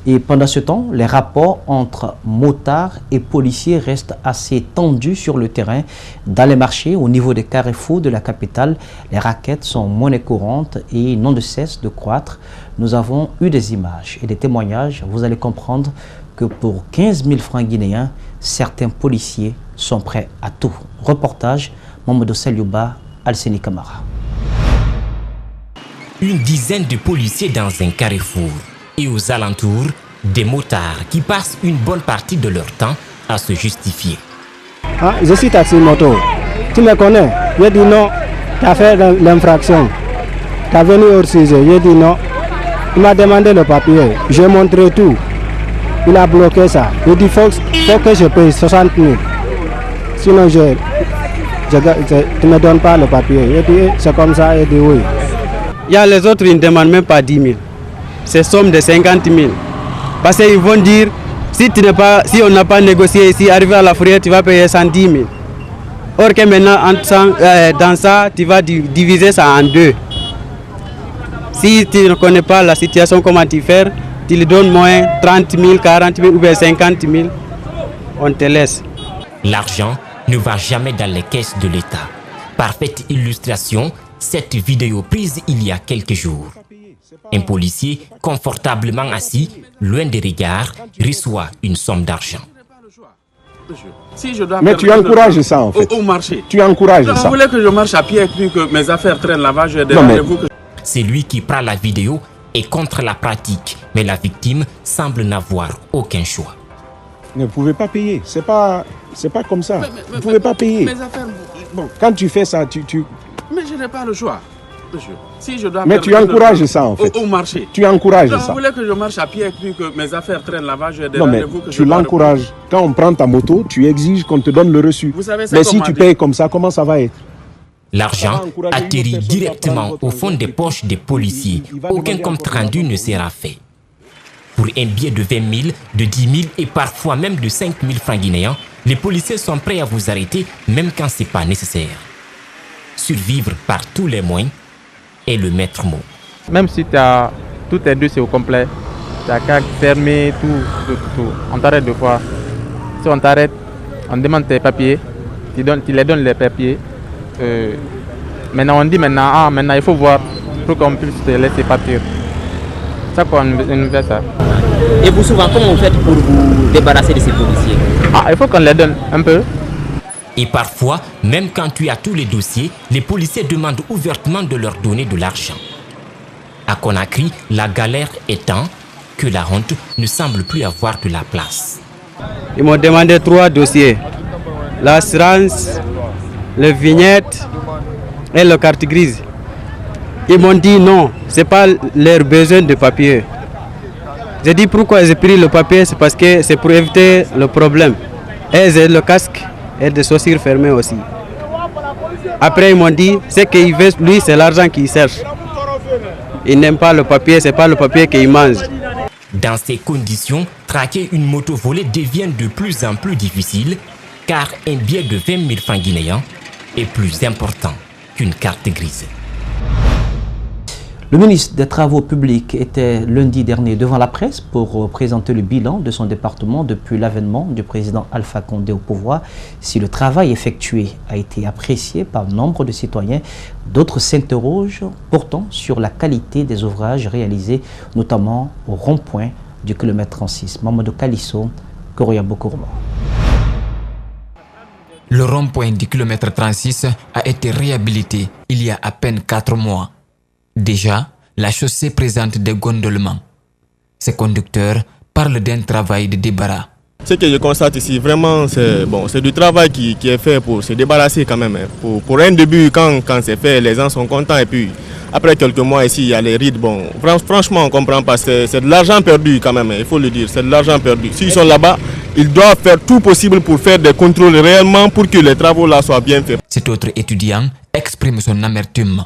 Et pendant ce temps, les rapports entre motards et policiers restent assez tendus sur le terrain. Dans les marchés, au niveau des carrefours de la capitale, les raquettes sont monnaie courante et n'ont de cesse de croître. Nous avons eu des images et des témoignages. Vous allez comprendre que pour 15 000 francs guinéens, certains policiers sont prêts à tout. Reportage, Mamadou Saliouba, Alseni Kamara. Une dizaine de policiers dans un carrefour et aux alentours, des motards qui passent une bonne partie de leur temps à se justifier. Ah, je suis taxi moto. Tu me connais? Je dis non. Tu as fait l'infraction. Tu as venu au sujet. Je dis non. Il m'a demandé le papier. J'ai montré tout. Il a bloqué ça. Je dis faut que je paye 60 000. Sinon tu ne me donnes pas le papier. Je dis c'est comme ça. Je dis oui. Il y a les autres, ils ne demandent même pas 10 000. C'est somme de 50 000. Parce qu'ils vont dire, si on n'a pas négocié ici, arrivé à la fourrière, tu vas payer 110 000. Or que maintenant, dans ça, tu vas diviser ça en deux. Si tu ne connais pas la situation, comment tu fais, tu lui donnes moins 30 000, 40 000 ou bien 50 000, on te laisse. L'argent ne va jamais dans les caisses de l'État. Parfaite illustration, cette vidéo prise il y a quelques jours. Un policier, confortablement assis, loin des regards, reçoit une somme d'argent. Si je dois mais tu encourages ça en fait. Au marché. Tu encourages ça. Vous voulez que je marche à pied et puis que mes affaires traînent là-bas, je vous que... C'est lui qui prend la vidéo et contre la pratique, mais la victime semble n'avoir aucun choix. Vous ne pouvez pas payer, c'est pas comme ça. Vous ne pouvez pas payer. Mes affaires... Bon, quand tu fais ça, Mais je n'ai pas le choix. Monsieur, si je dois mais tu encourages ça en fait. Au marché. Tu encourages ça. Vous voulez que je marche à pied et puis que mes affaires traînent là-bas, je non mais tu l'encourages. Quand on prend ta moto, tu exiges qu'on te donne le reçu. Vous savez, mais si tu payes comme ça, comment ça va être? L'argent atterrit directement au fond des poches des policiers. Aucun compte rendu ne sera fait. Pour un billet de 20 000, de 10 000 et parfois même de 5 000 francs guinéens, les policiers sont prêts à vous arrêter même quand ce n'est pas nécessaire. Survivre par tous les moyens est le maître mot. Même si tu as tous tes dossiers au complet, tu as qu'à fermer tout. On t'arrête deux fois. Si on t'arrête, on demande tes papiers, tu les donnes les papiers. Maintenant on dit maintenant il faut voir pour qu'on puisse te laisser partir. C'est ça qu'on fait ça. Et vous souvent, comment vous faites pour vous débarrasser de ces policiers? Il faut qu'on les donne un peu. Et parfois, même quand tu as tous les dossiers, les policiers demandent ouvertement de leur donner de l'argent. À Conakry, la galère étant que la honte ne semble plus avoir de la place. Ils m'ont demandé 3 dossiers. L'assurance, les vignettes et la carte grise. Ils m'ont dit non, ce n'est pas leur besoin de papier. J'ai dit pourquoi j'ai pris le papier, c'est parce que c'est pour éviter le problème. Et j'ai le casque et des chaussures fermées aussi. Après ils m'ont dit, ce qu'il veut, lui c'est l'argent qu'il cherche. Il n'aime pas le papier, c'est pas le papier qu'il mange. Dans ces conditions, traquer une moto volée devient de plus en plus difficile car un billet de 20 000 francs guinéens est plus important qu'une carte grise. Le ministre des Travaux publics était lundi dernier devant la presse pour présenter le bilan de son département depuis l'avènement du président Alpha Condé au pouvoir. Si le travail effectué a été apprécié par nombre de citoyens, d'autres s'interrogent pourtant sur la qualité des ouvrages réalisés, notamment au rond-point du kilomètre 36. Mamadou Kalisso, Koroya Bokourma. Le rond-point du kilomètre 36 a été réhabilité il y a à peine 4 mois. Déjà, la chaussée présente des gondolements. Ces conducteurs parlent d'un travail de débarras. Ce que je constate ici, vraiment, c'est du travail qui est fait pour se débarrasser quand même. Pour un début, quand c'est fait, les gens sont contents. Et puis, après quelques mois ici, il y a les rides. Bon, franchement, on ne comprend pas. C'est de l'argent perdu quand même, il faut le dire. C'est de l'argent perdu. S'ils sont là-bas, ils doivent faire tout possible pour faire des contrôles réellement pour que les travaux là soient bien faits. Cet autre étudiant exprime son amertume.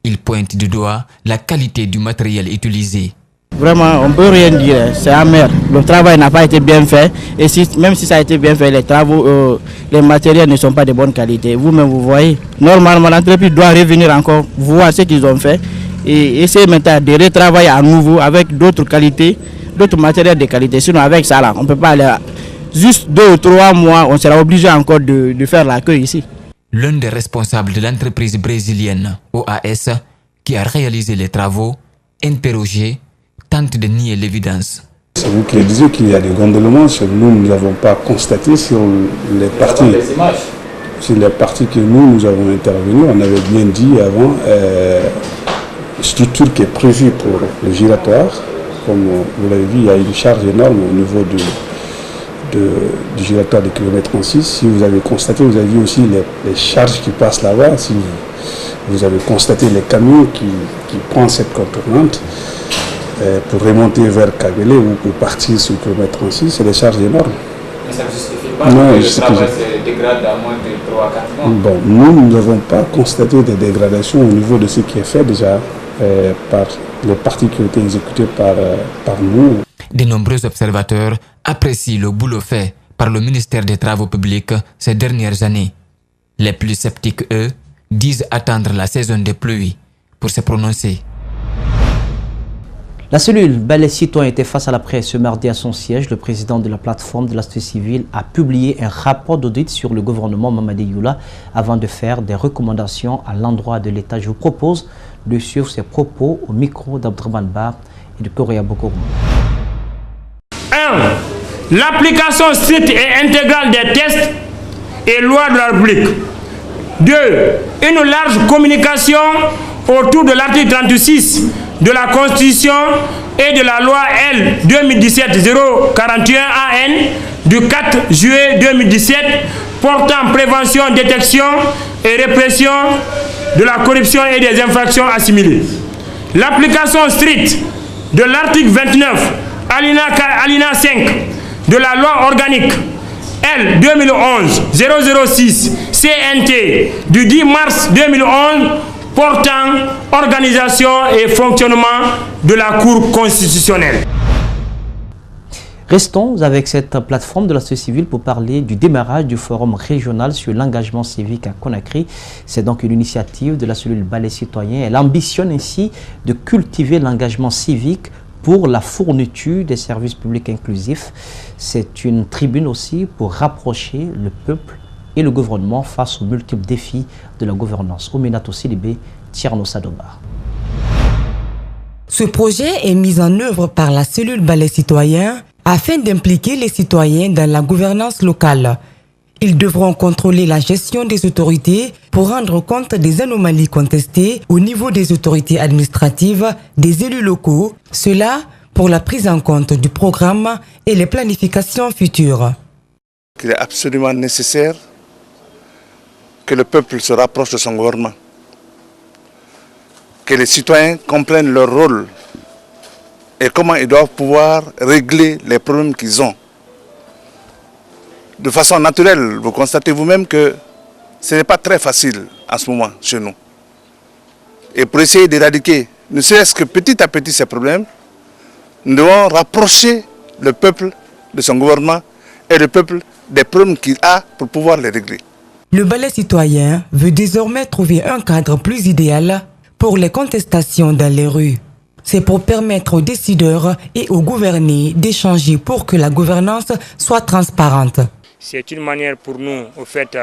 Il pointe du doigt la qualité du matériel utilisé. Vraiment, on ne peut rien dire, c'est amer. Le travail n'a pas été bien fait. Et même si ça a été bien fait, les travaux, les matériels ne sont pas de bonne qualité. Vous-même, vous voyez. Normalement, l'entreprise doit revenir encore, voir ce qu'ils ont fait et essayer maintenant de retravailler à nouveau avec d'autres qualités, d'autres matériels de qualité. Sinon, avec ça, là, on ne peut pas aller. Juste 2 ou 3 mois, on sera obligé encore de faire l'accueil ici. L'un des responsables de l'entreprise brésilienne OAS, qui a réalisé les travaux, interrogé, tente de nier l'évidence. C'est vous qui le disiez qu'il y a des gondolements. Nous n'avons pas constaté sur les parties que nous avons intervenu. On avait bien dit avant, structure qui est prévue pour le giratoire. Comme vous l'avez vu, il y a une charge énorme au niveau du giratoire de kilomètre 36. Si vous avez constaté, vous avez vu aussi les charges qui passent là-bas. Si vous avez constaté les camions qui prennent cette contournante pour remonter vers Kabele ou pour partir sur le kilomètre 36, c'est des charges énormes. Mais ça ne justifie pas que le travail se dégrade à moins de 3 à 4 mois. Bon, nous n'avons pas constaté de dégradation au niveau de ce qui est fait déjà par les parties qui ont été exécutées par nous. De nombreux observateurs apprécient le boulot fait par le ministère des Travaux publics ces dernières années. Les plus sceptiques, eux, disent attendre la saison des pluies pour se prononcer. La cellule Balai Citoyen était face à la presse ce mardi à son siège. Le président de la plateforme de la société civile a publié un rapport d'audit sur le gouvernement Mamadi Youla avant de faire des recommandations à l'endroit de l'État. Je vous propose de suivre ses propos au micro d'Abdraman Bar et de Korea Bokorum. 1. L'application stricte et intégrale des tests et lois de la République. 2. Une large communication autour de l'article 36 de la Constitution et de la loi L 2017-041 AN du 4 juillet 2017 portant prévention, détection et répression de la corruption et des infractions assimilées. L'application stricte de l'article 29 alinéa 5 de la loi organique L 2011-006 CNT du 10 mars 2011 portant organisation et fonctionnement de la Cour constitutionnelle. Restons avec cette plateforme de la société civile pour parler du démarrage du forum régional sur l'engagement civique à Conakry. C'est donc une initiative de la cellule Balai Citoyen. Elle ambitionne ainsi de cultiver l'engagement civique pour la fourniture des services publics inclusifs. C'est une tribune aussi pour rapprocher le peuple et le gouvernement face aux multiples défis de la gouvernance. Ominato Sidibé, Tierno Sadoba. Ce projet est mis en œuvre par la cellule Balai Citoyen afin d'impliquer les citoyens dans la gouvernance locale. Ils devront contrôler la gestion des autorités pour rendre compte des anomalies contestées au niveau des autorités administratives, des élus locaux, cela pour la prise en compte du programme et les planifications futures. Il est absolument nécessaire que le peuple se rapproche de son gouvernement, que les citoyens comprennent leur rôle et comment ils doivent pouvoir régler les problèmes qu'ils ont. De façon naturelle, vous constatez vous-même que ce n'est pas très facile en ce moment chez nous. Et pour essayer d'éradiquer, ne serait-ce que petit à petit ces problèmes, nous devons rapprocher le peuple de son gouvernement et le peuple des problèmes qu'il a pour pouvoir les régler. Le Balai Citoyen veut désormais trouver un cadre plus idéal pour les contestations dans les rues. C'est pour permettre aux décideurs et aux gouvernés d'échanger pour que la gouvernance soit transparente. C'est une manière pour nous, au fait,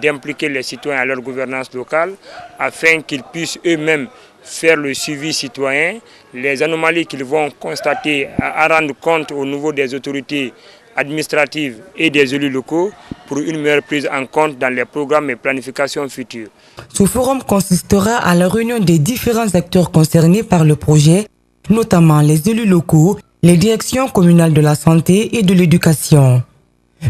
d'impliquer les citoyens à leur gouvernance locale afin qu'ils puissent eux-mêmes faire le suivi citoyen, les anomalies qu'ils vont constater à rendre compte au niveau des autorités administratives et des élus locaux pour une meilleure prise en compte dans les programmes et planifications futures. Ce forum consistera à la réunion des différents acteurs concernés par le projet, notamment les élus locaux, les directions communales de la santé et de l'éducation.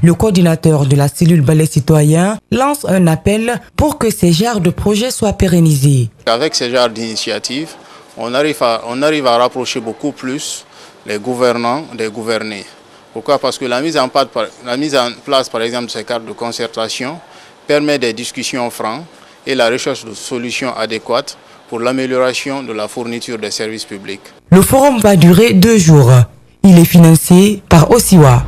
Le coordinateur de la cellule Balai Citoyen lance un appel pour que ces genres de projets soient pérennisés. Avec ces genres d'initiatives, on arrive à rapprocher beaucoup plus les gouvernants des gouvernés. Pourquoi? Parce que la mise en place, par exemple, de ces cadres de concertation permet des discussions franches et la recherche de solutions adéquates pour l'amélioration de la fourniture des services publics. Le forum va durer 2 jours. Il est financé par Osiwa.